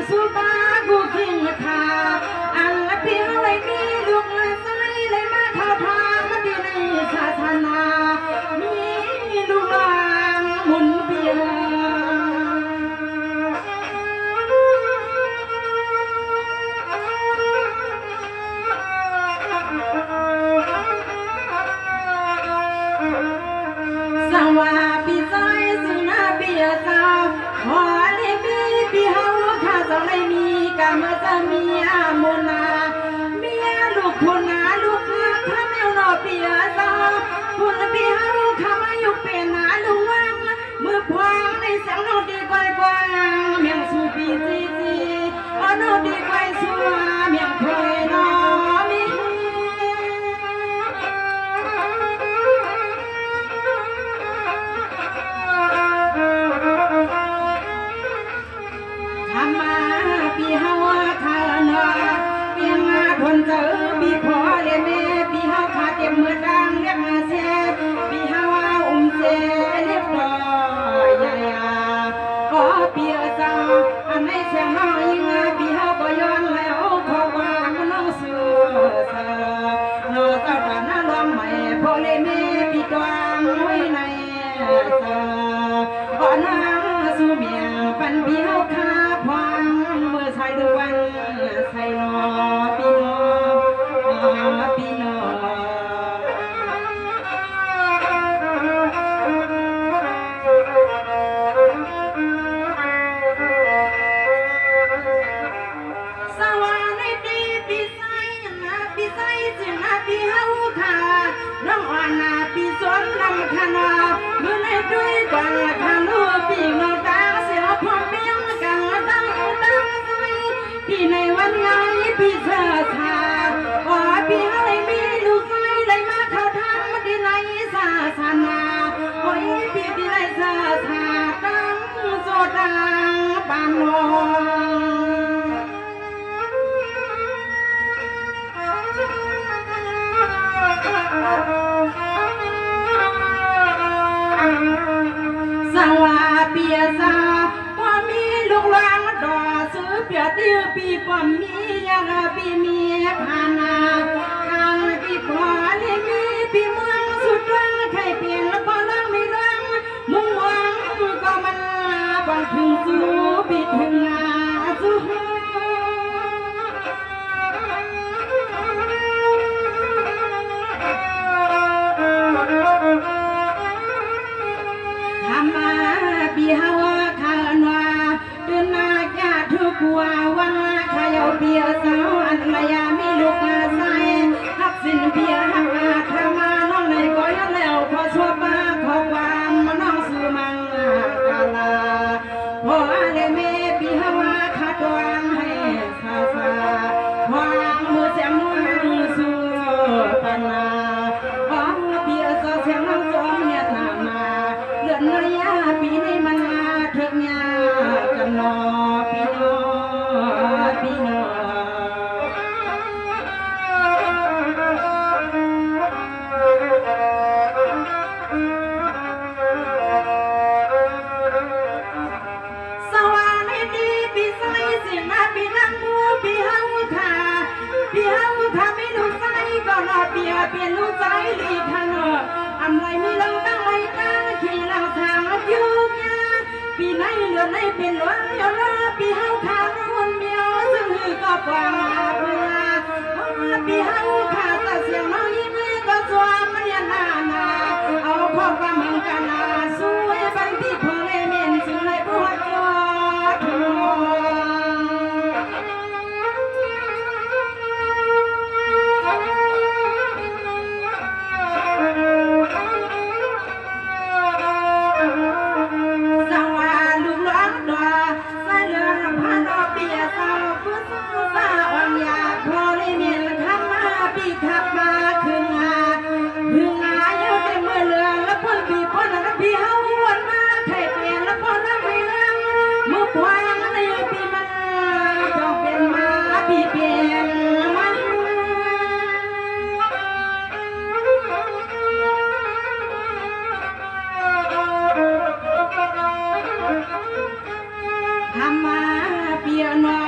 สุบากูกิงทาอันละเพียงเลยมีลูกเลยใส่เลยมาเข้าทางมาดีในศาสนามีลูกหลานหมุนเวียนสวัสดีใจสุนาเบียสาวขอเลยมีปีเฮาข้าเจ้าเลยมีกามาจะมีอามุนาเมียลูกคนนาลูกนาข้าแมวนอเปียสาวคนปีเฮาข้ามาอยู่เป็นนาลุงวังมือพวางในเสียงนอดีกว่ากว่าเมียงสูปีจีจีนอดีกว่าสัวเมียงคอยนอมีปีเฮาขาหนอปีงาคนเจอปีพอเลเมปีเฮาขาเต็มมือดังเรียกมาเสปีเฮาเสเรียบร้อยใหญ่ก็ปีเจ้าอันไหนเสียงน้อยงาปีเฮาก็ย้อนแล้วขอว่ามันน้องเสือนอเจ้าตาหน้าลองใหม่พอเลเมปีดวงไว้ในเสืออนางสู่เมียปันปีเฮาขาพองใส่ดวงใส่นอปีนอปีนอสวรรค์ดีปีใส่นะปีใส่จึงนะปีเฮาขาน้องอ่อนนาปีสวนลำขนามือในด้วยกว่าขาลูกปีนอตาเสียพอเมียงกันตั้งพี่ในวันไงพี่เธอทาว่าพี่อะไรมีลูกไส้เลยมาเข้าทางมาดีในศาสนาโอ้ยพี่ดีในศาสนาตั้งโซดาปานนสวัสดีสาว่ามีลูกหลานดอซื้อเปียตื้อปีปอมมียังปีมีพานาทางปีปอเลยมีปีเมืองสุดรังใครเปลี่ยนแล้วพอลังไม่รังมุ่งหวังก็มันบังถึงสู่ปีถึงงาสู่ทำมาปีเฮาขาหนวเดินนาแก่ทุกหัววันขยเอาเบียสาวอันละยามีลูกอาศัยหักสินเบียหักอาทามาน้องในก้อยแล้วพอชัวป้าขอความมาน้องสู่มังกาลาพอเลเมปีเฮาขาดวางให้ซาซาวางมือเสียงมือสู่ปนาของเบียสาวเสียงน้องจอมเนี่ยนามาเลือนระยะปีในมันเถิดยากันนอปีนอปีนอสวัสดีปีใส่สินาปีนังมูปีเฮาขาปีเฮาขาไม่ลูกใส่ก็รอเปียเปลี่ยนลูกใจลีทันอำไรไม่ลงตั้งไรตั้งขี่เราทางยุกยาปีไหนเดือนไหนเป็นหลวงยอลาปีเฮาขาโน่นเมียวซึ่งหือก็กว่าเพื่อปีเฮาขาตาเสียงน้องยิ้มก็สวมมันยันนาเอาข้อความมึงกันนาสวยบันที่พอเลยเมียนจึงเลยปวดจอทัวสวัสดีลูกหลานดอใส่เล เปียนว่า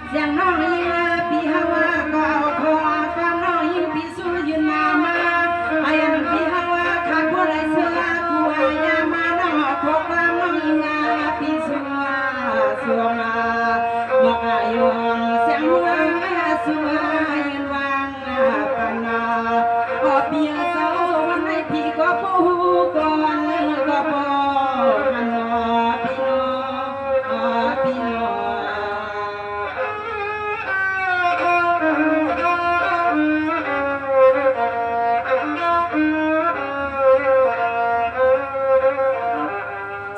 เสียงน้องยิงปีฮาวาก็เอาคอความน้องยิงปีสู้ยืนมาอายันปีฮาวาขาดบัวไหลเสือกูอายามาน้องขอความน้องยิงปีสู้สวงบอกอายุเสียงหัวสวยยืนวางปันนาเปียเศร้าวันไหนพี่ก็ปูก่อนก็ปอมันนอพี่นอ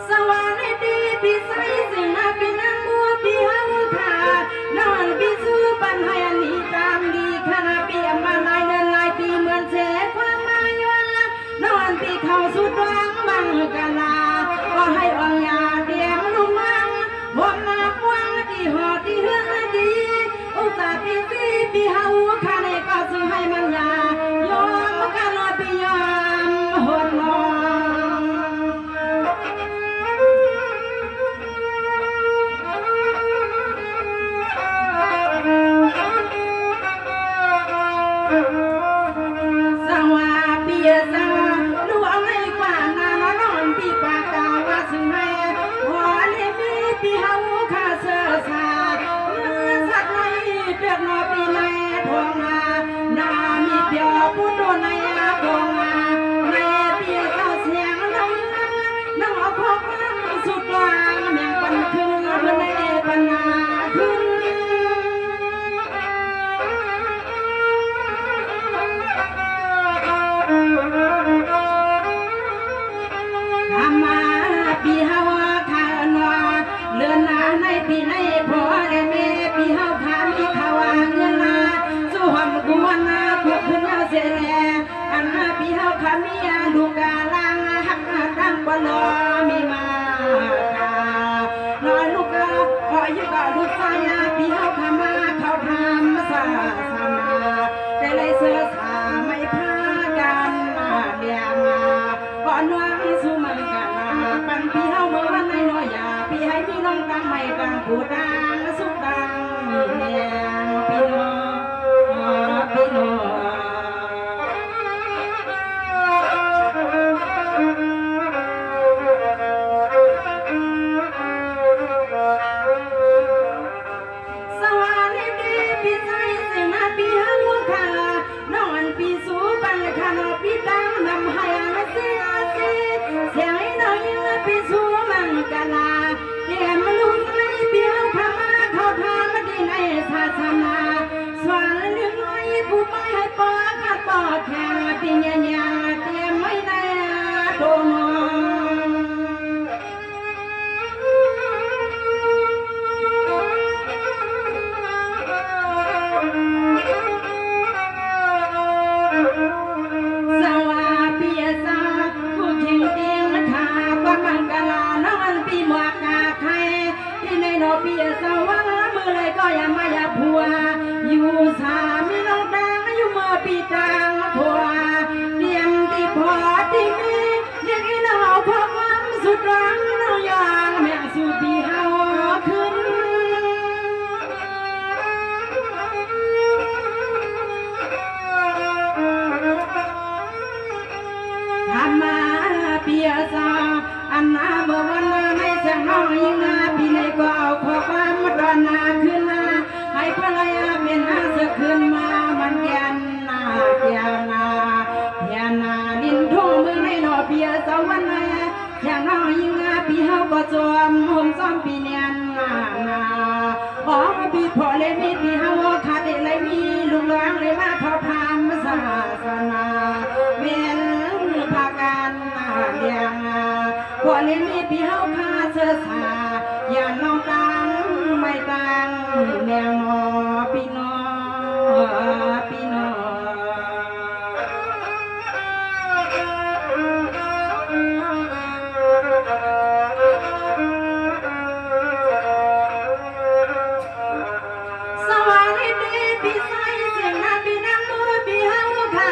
สวัสดีพี่ใส่สิ่งน่าพี่นั่งบัวพี่หาวุฒานอนพี่สู้ปัญหาอันนี้ตามดีขณะพี่มาลายเดินลายปีเหมือนเสกความมาย้อนนอนพี่เข้าสุดหวังบังกะลาก็ให้อ่อนยาเดียงลุงมังผมมาพวงที่หอที่เฮือดีอุตส่าห์พี่ซีพี่หาหัวข้าในก็ซึ่งให้มันยายอมกันลอยพี่ยอมหดลองสวัสดีสวัสดีรู้เอาไงกว่านาน้องพี่ปากกาว่าซึ่งให้หัวเลมีพี่หาหัวข้าเสือสาสักในเดือดนอปีในทองนามีเปียวพูดโดนในทองในเปียเศร้าเสียงน้องเอาพกสุดกลางแมงปันขึ้นบนในปันนาขึ้นทำมาปีฮาวาคานวาเลือนนาในปีในพอได้เมปีฮาวขามีขาวาเงินนาสู้หอมกุวันนาคุกขึ้นเอาเสียแลอันนาปีฮาวขามีลูกกาลังหักตั้งบอลมีมาน้อยลูกกาขออยู่กับลูกชายปีฮาวขามาเขาทำศาสนาแต่เลยเสือสาไม่พากันเลี้ยงก่อนวางสู้มันกันปันพี่เฮาเมื่อวันในน้อยอย่าพี่ให้พี่น้องตั้งไม่กลางผู้ดังสุขดังเลี้ยงพี่น้องพี่น้องสวัสดีพี่ใจสิ่งน่าพี่หาหัวขาน้องอันพี่สู้ปันขานอพี่ดังนำให้อาเซียเสียงให้น้องยิงพี่สู้มังกะลาเดี๋ยวมาลุกในเบี้ยวขามาเขาทำมาดีในศาสนาสวรรค์เรื่องน้อยผู้ไปให้ปอกัดปอแข่งปีเนียเตรียมไม่ได้โดนสวัสดีสาผู้เข่งเตียงขาก็มังกะลาน้องปีหมวกกาไทยที่ในนอปีสวรรค์มือเลยก็อย่ามาอย่าผัวอยู่สามีน้องดังอยู่เมื่อปีตังผัวเตรียมที่พอที่มีเรียกให้น้องเอาพอความสุดรังน้องยางแม่สู่ปีเฮาขึ้นทำมาเปียซาอันนาเมื่อวันในเสียงน้องยิงนาพี่ในก็เอาข้อความมาดอนนาขึ้นนาให้ภรรยาเป็นนาเสือขึ้นมามันแกนนาเกียนาดินทุ่งเมืองในนอเปียสวันในเสียงน้องยิงนาพี่เฮาก็จวมห่มซ้อมปีเนียนนาอ๋อพี่พอเลยมีพี่เฮาขาดเลยมีลูกหลานเลยมาเขาทำศาสนาเวียนพากันเลี้ยงพอเลยมีพี่เฮาพาเสือสาอย่างน้องตังไม่ตังแมงนอพี่น้องพี่น้องสวัสดีพี่ใส่เสียงนาพี่นั่งมือพี่เฮาขา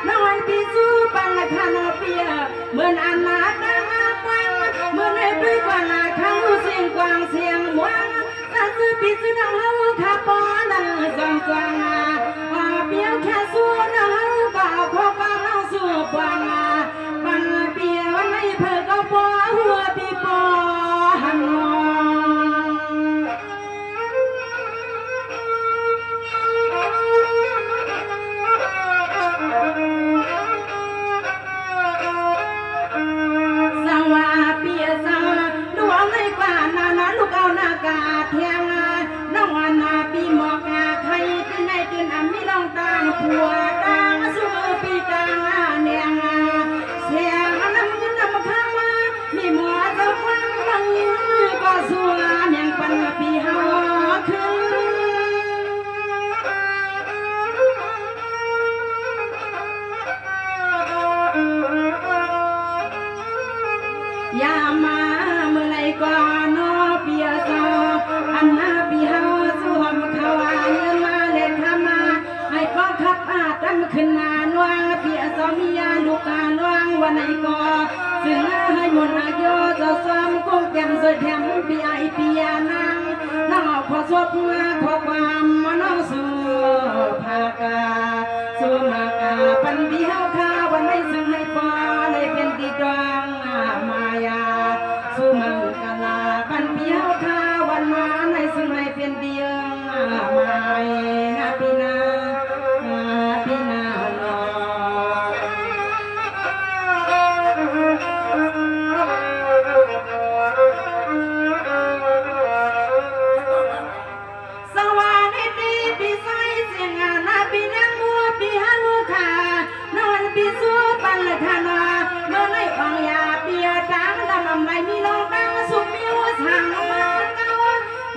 น้องพี่สู้ปันละขานอเปียเหมือนอันมาดังกว้างเหมือนให้ด้วยกว่าข้าง ปีสุนังเฮาข้าปอนังสองสวงเปียวแค่สู้นังเฮาก็เอาข้อความเอาสู้ปวงบันเปียวไม่เพิ่ก็ปอหัวปีปอหันสวาเปียสาดูเอาในกว่านาลูกเอาหน้ากาเทียงน้องวันนาปีหมอกใครที่ไหนตื่นมีลองต่างผัวต่างสู้ปีต่างเนียงเสียงน้ำขึ้นน้ำข้ามามีหมอเจ้าฟังบังก็สู้เมียงปันปีเฮาขึ้นยามาเมื่อไรก่อนนอเปียซออันนาปีเฮาสู้หอมเขาเงินมาเล็ดข้ามาให้ก็ขับอาดำขึ้นนานวางเปียซอมียาลูกกาลวงวันไหนก็ซึ่งให้หมดอายุจะซ้อมคงแก้มสวยแถมปีไอปียานางน้องขอสวดขอความน้องสู้ภากาสู้มากาปันปีเฮาข้าวันไหนซึ่งให้ปอเลยเป็นดีดวงมายาสู้มังกลาปันเปียวข้าวันมาในซึ่งให้เป็นเดียงมายนาปีนาปีนาลอสวานิดีปีไซเสียงนาปีนังมัวปีหันข้านอนปีสู้ปันเลยข้านอนอนในฟังยาเปียจังลำไม่มีลองดังสุมิวสั่งมาเก้า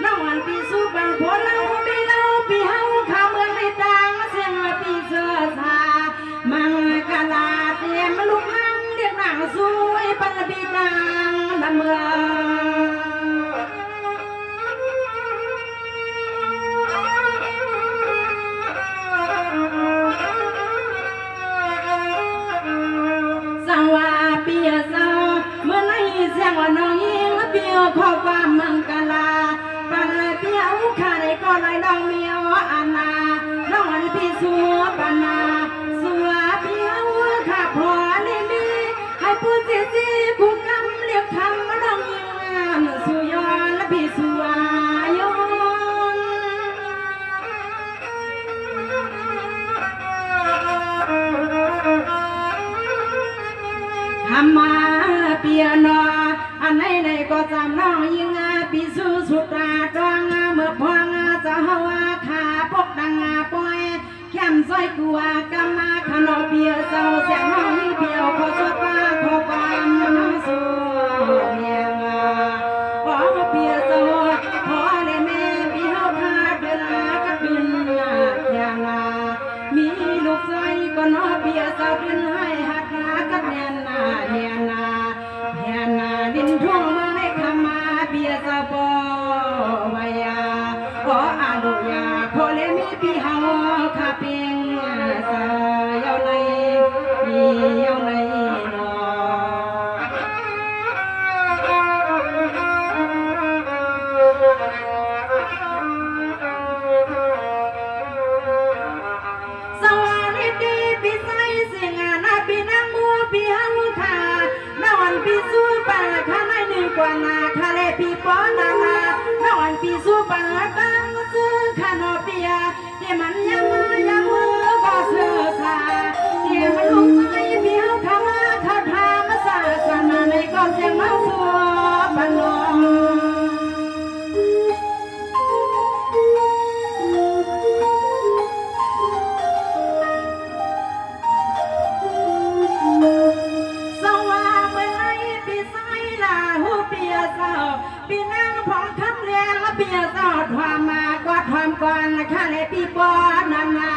น้องวันปีสู้ปันผลเราปีเราปีเฮาข้าเมืองในดังเสียงปีเสือสามังกลาเตรียมลูกหังเรียกนางสวยปันปีดังลำเมืองเปียซาเมื่อไหร่เสียงว่าน้องยิงเปียวขอความมังกลาปันเปียวข้าได้ก็เลยดองเมียวอานาน้องอันพี่สัวปานาสัวเปียวข้าพอเลยมีให้พูดสิผู้กำเรียกคำมาดองยิงสุยอนและพี่สัวยอนทำมาเปียโนอันไหนก็จำน้องยิงปีสู้สุดาจองเมื่อพองจะหัวขาพกดังปอยแก้มซอยกัวกำมาขนมเปียเจ้าเสียงน้องยิ่งเปียวขอสวดว่าขอความสู้เมียงขอเปียเจ้าขอเลยแม่ปีเฮาพาเดินก็ดึงอย่างมีลูกชายก็น้องเปียเจ้าดึงให้หักขากับแนนเนียนาเฮียนาดินทุ่งเมืองในขมาเบียสะบอวายาขออาลุยาขอเลมีปีเฮาข้าเพียงสายเอาในเอาในนอสวานิดีปีไซเสียงนาปีนังมัวปีเฮาข้านอนปีสู้ปังข้าในหนึ่งกว่านาข้าเลปีปอนาลานอนปีสู้ปังตังซื้อข้านอเปียเดี๋ยวมันยังมือก็เสือสาเดี๋ยวมันลูกใส่เปียวข้ามาข้าทามาสาสนาในก็เสียงมาสัวปันลมปีนั่งพองคำเลี้ยงเปียสอดความมากว่าความก่อนข้าเลยปีปอนานา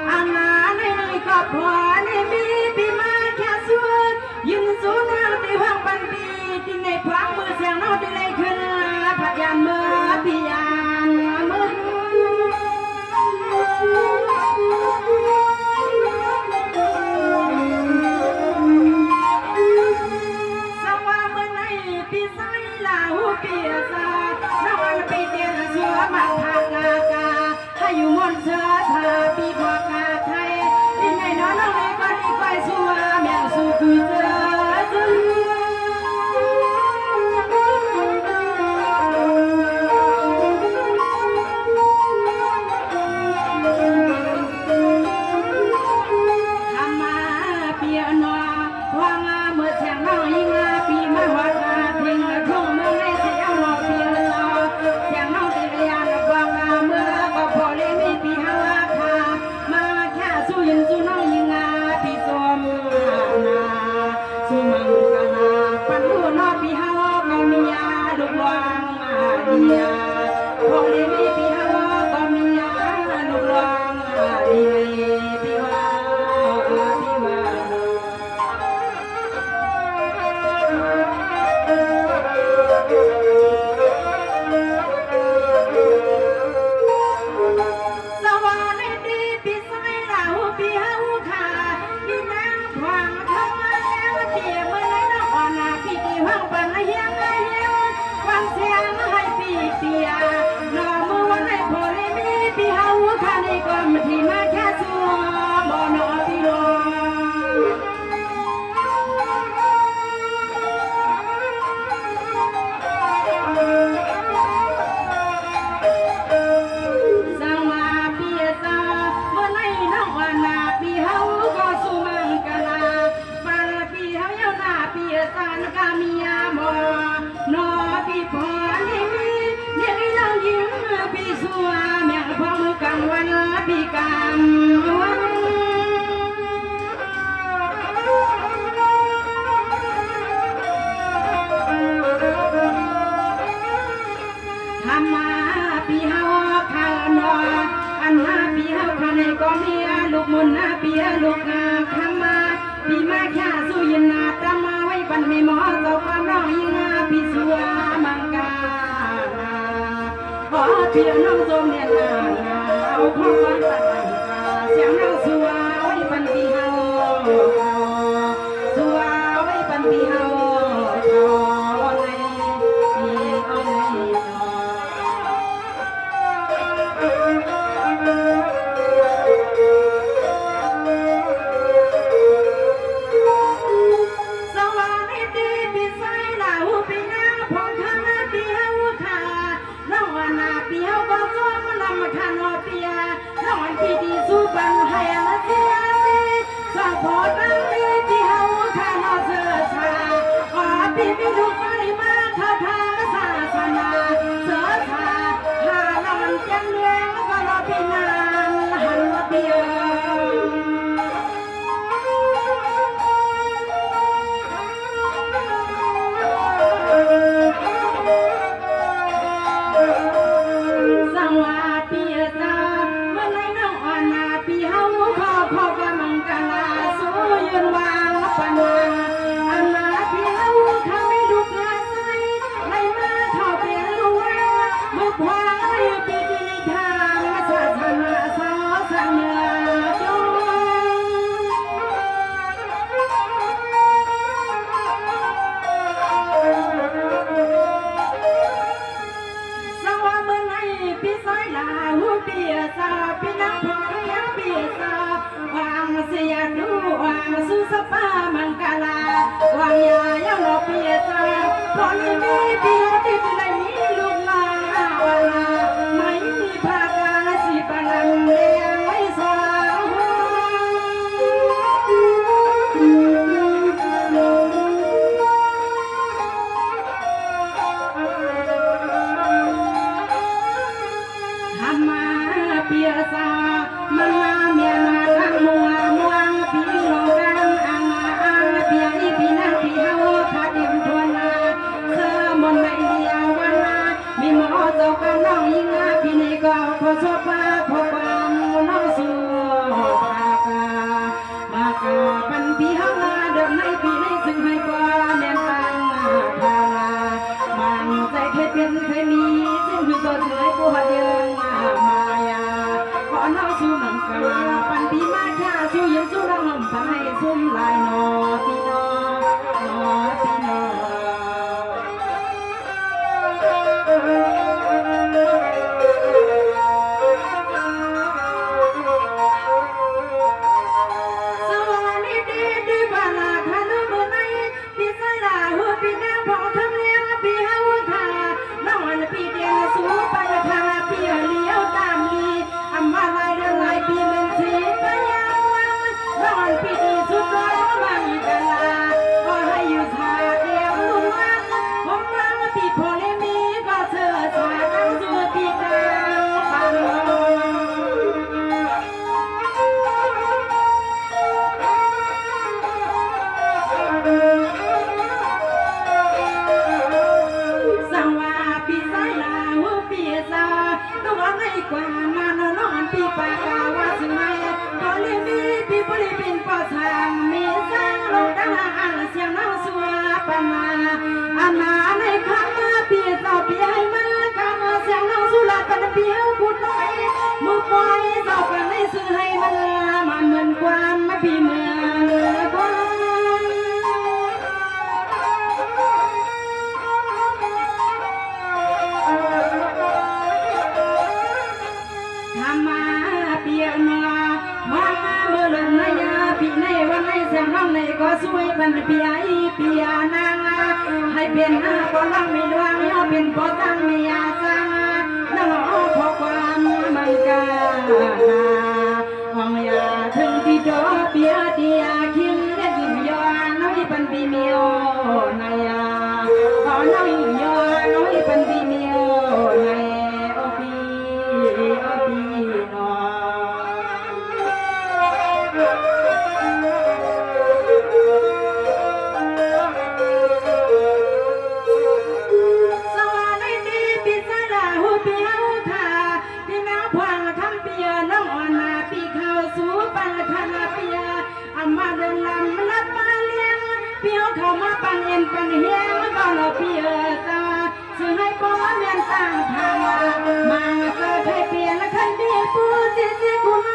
อาณาในก็พอในมีปีมาแค่สวยยืนสูงนั่งตีห้องปันปีที่ในพลังมือเสียงนอที่เลยขึ้นพัดยานเมื่อปียานเมื่อสว่าเมื่อไหนปีไซลาหูเปียซาน้องไปเตียนสัวมา ปีกามทำมาปีเฮาข้านออันมาปีเฮาข้าในก็มีลูกมุนนาปีลูกนาทำมาปีมาแค่สุยินนาตามาไว้ปันมีหมอเจ้าความร้องยิงาปีสัวมังกาขอเพียงน้องโจมเนี่ยนาเอาข้อความปันเสียงน้องสัวไว้ปันปีเฮาสัวไว้ปันปีเฮาก็ช่วยปันเปียเปียนางให้เป็นบ่ลังไม่ลวงเป็นบ่ตั้งไม่ยาจังน้องขอความมันกาห้องยาถึงที่ดอเปียเดียคิงได้ยินยอน้อยปันปีเมียวนายน้อยยอน้อยปันปีเมียวนายโอปีนอ ปันเฮียงก็นอปีตาซึ่งให้ป้อเมียนต่างทางมาเกิดให้เปลี่ยนและคันดีปูจีจีกุไล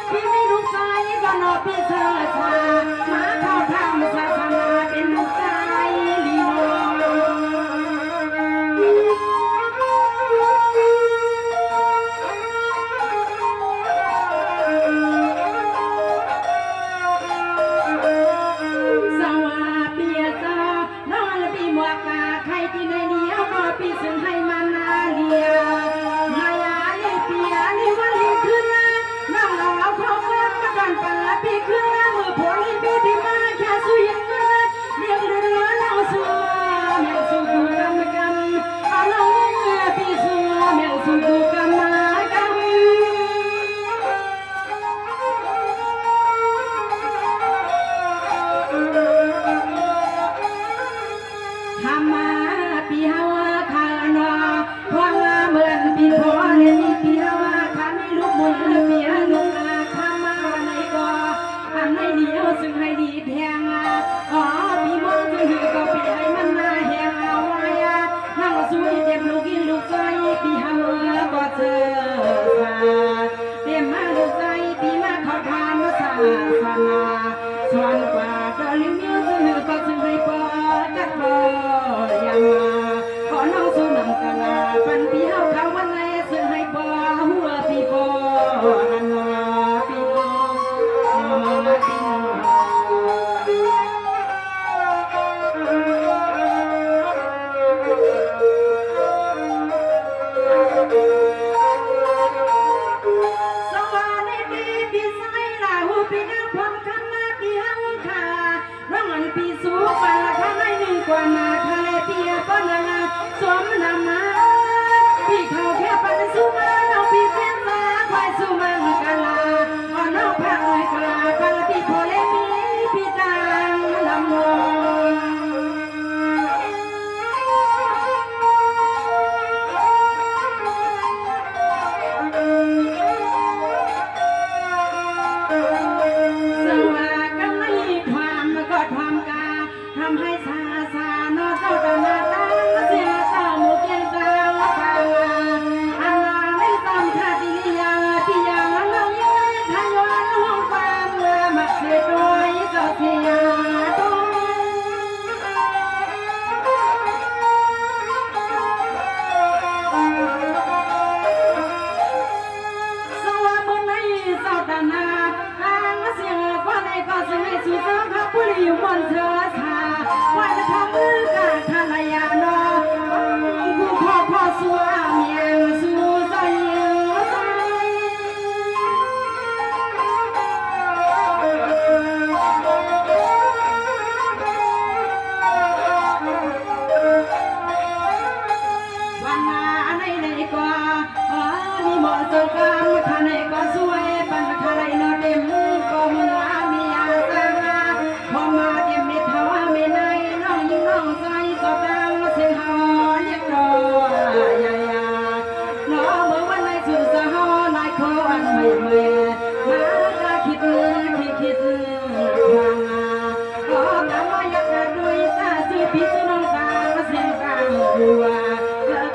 พี่ไม่ลูกชายก็นอปีเสือชามาเข้าทางศาสนาเป็นลูกชายลีโนซึ่งให้ดีแทงอ๋อพี่มองจึงหือก็ปีให้มันมาแหงเอาไว้นั่งสวยเต็มลูกกินลูกใจพี่เฮาก็เจอสาเต็มมาลูกใจพี่มาเข้าทานมาศาสนาส่วนกว่าดอลิมิวซึ่งหือก็ซึ่งให้เปิดกัดเปิดยังมาขอน้องสู้นำกันปันพี่เฮาเขาวันไหนซึ่งให้เปิดหัวพี่โบนั่นพี่น้องพี่น้องกว่านาทะเลเปียปนาสวมนามาพี่เขาแค่ปันสุมาน้องพี่เจ้าตาควายสุมาหกลาอ๋อน้องพักหอยกลาปาพี่พอเลมีพี่ดังลำวงสว่ากำลังความก็ความกาทำให้สาสานอเจ้าตานาตาเสียเจ้าหมูเกียงตาฟังอันนาไม่ต้องคาติยาที่ยังน้องยังไม่ทายวันห้องฟังมักเสียโดยเจ้าเสียตัวสวัสดีในเจ้าตานาทางเสียงก็ในก็เสียงให้สุดท้ายพระผู้ลีอยู่บนเธอชาว่าจะทำมือกาทานายานอผู้พ่อสัวเมียงสู้ใจวันนาในก็มีหมอเจอกันข้าในก็สวยปันข้าในนอเต็มก็มือมีอาสาพอมาเต็มเม็ดเท้าไม่ในน้องยิ่งน้องใจก็ดังเสียงหอเรียกรอยายาน้องเมื่อวันในสุดสะหอลายคออันไม่มาจะคิดฟังขอกำว่าอยากจะด้วยตาซื้อพี่ซื้อน้องตาเสียงกลางหัว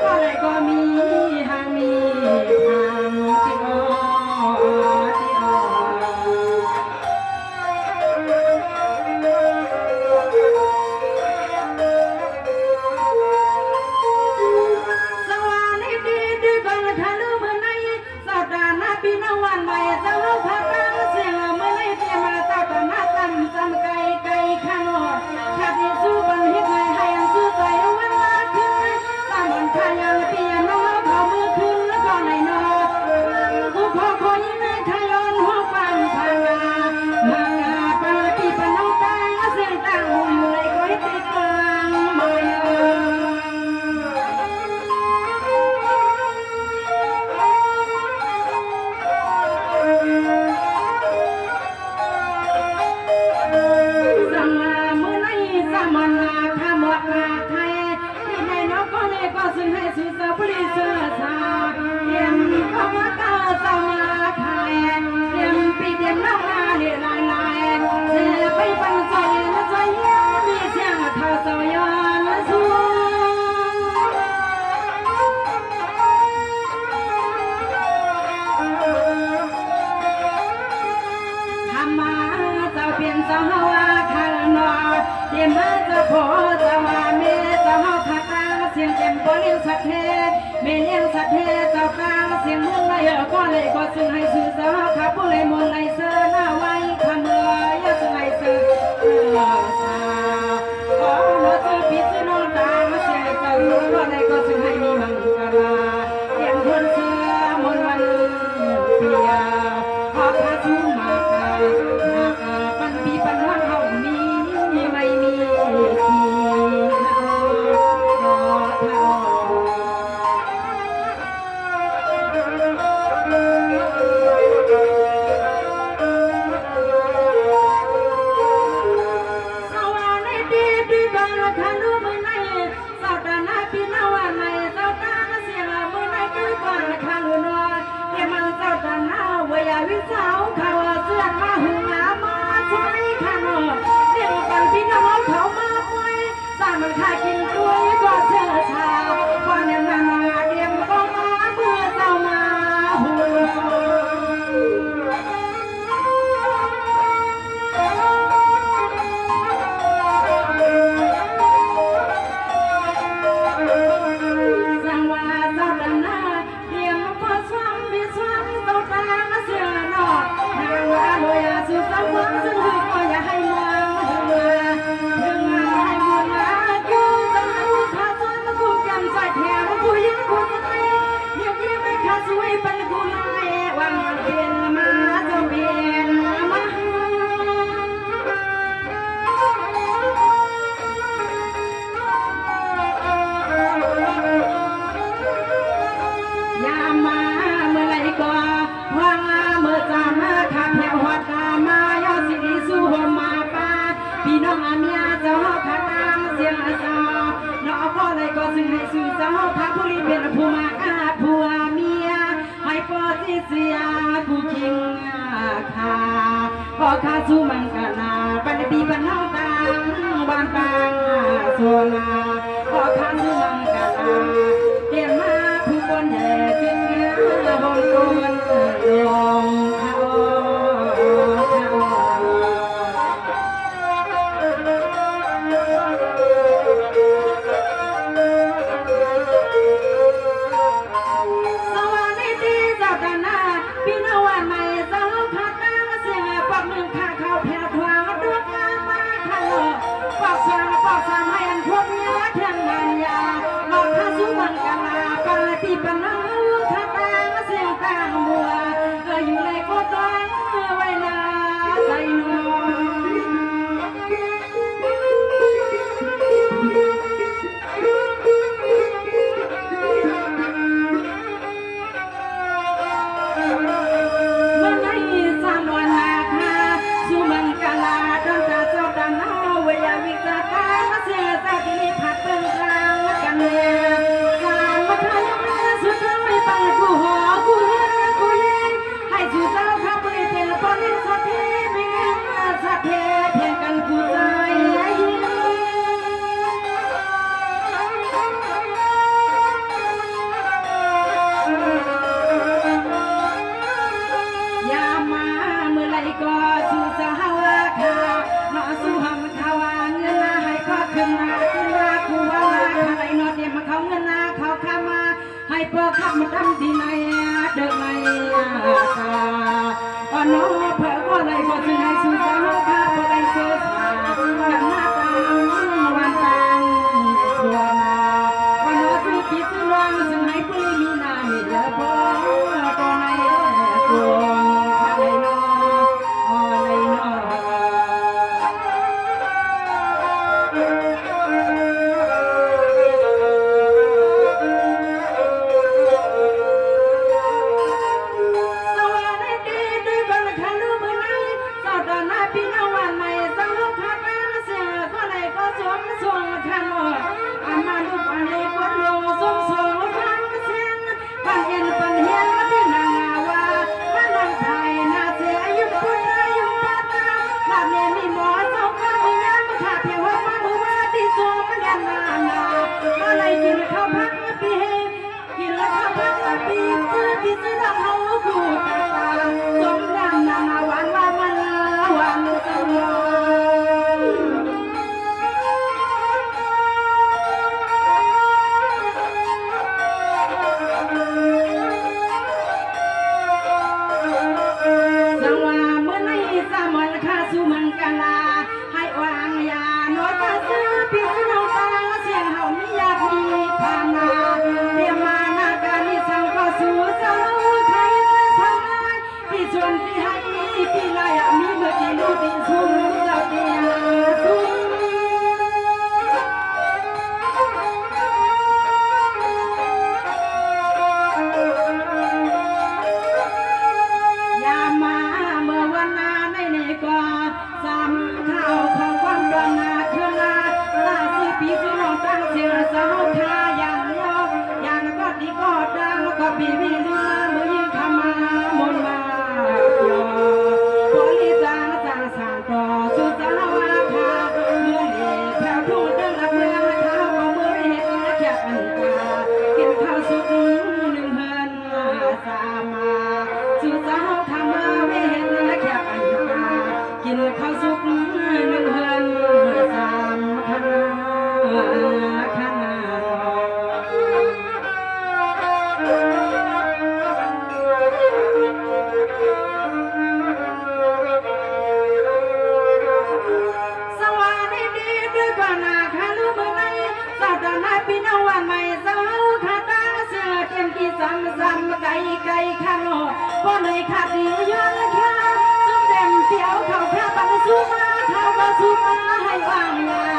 ก็เลยก็มีหางมีทางที่อ้อที่อ้อสวัสดีดีก่อนทะลุเมื่อไหร่สัปดาห์หน้าปีนวันใหม่ ซึ่งให้สื่อสารขับผู้เลยมนไอเซอร์หน้าไว้คำเลยซึ่งให้สื่อสาขอโน้ตสื่อปิดสื่อน้องตามาเสียใจก็เลยก็ซึ่งให้มีมังกลาเรียนคนเสื้อมนวันเปียพอพาชูมาหากปันปีปันวันเขามีไม่มีทีวิสาวเขาเสื้อมาหูหามาช่วยขันเดี๋ยวปันพี่น้องเขามาป่วยสร้างมันค่ากินด้วยก็เชื่อชาวันนี้นาเดี๋ยวก็มาเมื่อเจ้ามาหูสังวาเจ้าดันนาเดี๋ยวพอสวมวิสวมเจ้าตาเสื้อนอกนางว่าโดยสุดสังวาซึ่งคือก็อย่าให้มองถึงมาให้บุญมาอยู่จะให้ข้าสวยมาคุ้มยังใส่แถวผู้หญิงคนไหนเดี๋ยวนี้ไม่ข้าสวยเป็นกูนายวันเปลี่ยนมาจะเปลี่ยนมายามมาเมื่อไรก็ว่างเมื่อจามาขับแถวหัดตามายอสิริสู้หัวมาป้าพี่น้องอาเมียเจ้าขาตามเสียงอาสาน้องก็เลยก็ซึ่งให้สื่อเจ้าทักผู้รีเป็นผู้มาอาผัวเมียให้ปอที่เสียกูคิงขาก็ข้าสู้มันกันนาปันปีปันน้องตังบ้านปังส่วนนาก็ข้าสู้มันกันนาเตรียมมาผู้คนแห่กินเนื้อบนต้นลงเขาสวัสดีเจ้าตาหน้าพี่น้องวันใหม่เจ้าขัดน้ำเสียงปอกหนึ่งข้าเขาแผ่ทวางดวงงานมาขันปอกสามให้อันพวกเนื้อเทียงมันยาหลอกข้าสู้บังกันลาปันละปีปันน้องขัดน้ำเสียงต่างมัวอยู่ในโคตรไว้นาใจนมันให้สามวันนาคาสู้มันกาลาดังกาเจ้าดันเอาเวียวิจารมาเสียเจ้าที่ผัดเป็นกลางกันเนี่ยสามมาทายมาสุดท้ายปังกูหอกูเห็นกูยิงให้สู่เจ้าข้าไปเป็นปนิสัตย์ไม่เงินสัตย์เพียงกันกูใจยามาเมื่อไรก็สู่เจ้าค่ะนอสู่หำเขาเงินนาให้ก็ขึ้นนากูว่าข้าไรนอเดียมาเขาเงินนาเขาข้ามาให้เพื่อข้ามาทำดีในเดินในกาอ๋อน้องเพื่อก็เลยก็จึงให้สู่เจ้าค่ะเพื่อได้เชื่อสากันหน้าตังวันตังส่วนนาวันน้องสู่ปีสู่น้องซึ่งให้ผู้มีนาเหี่ยบ่ก็ในตัวข้าเลยน้องอ๋อเลยน้องสวัสดีด้วยบังคับลูกมือไหนเจ้าตาหน้าพี่น้องวันใหม่เจ้าขาดน้ำเสียก็เลยก็สวมขันอามาลูกอันนี้ก็ลงสวมขันเสียงปันเย็นปันเฮียนมาที่นางว่ามานั่งไทยนาเสียยุ่งปุ่นยุ่งปัตตาลาเมียมีหมอเจ้าข้ามือยามมาขาดเพียงว่ามามือว่าที่สวมมันยันนาอะไรกินข้าวพักมาปีกินแล้วข้าวพักมาปีซื้อดอกเขาคู่ตาสมดังนาหวานว่ามันหวานจัง ดีเนื้อมือยิงขมามนมาหยอบริจาคสร้างต่อสุดสาวาคาเมื่อเหลีแผ่วทุ่งเดินละเมืองข้าวเมื่อเห็นแค่อันตากินข้าวสุกหนึ่งเฮินสามาสุดสาวคำมาไม่เห็นแค่อันตากินข้าวสุกหนึ่งเฮินสามคณะคณะสวัสดีด้วยกว่านาคาลูมือในสาวตาหน้าปีนวันใหม่สาวขาตาเสือเตรียมกี่ซ้ำไก่ข้าโลพอเลยขาดดีย้อนแค่ซุ่มเด่นเตียวเขาแค่ปันสู้มาเขาก็สู้มาให้วางงา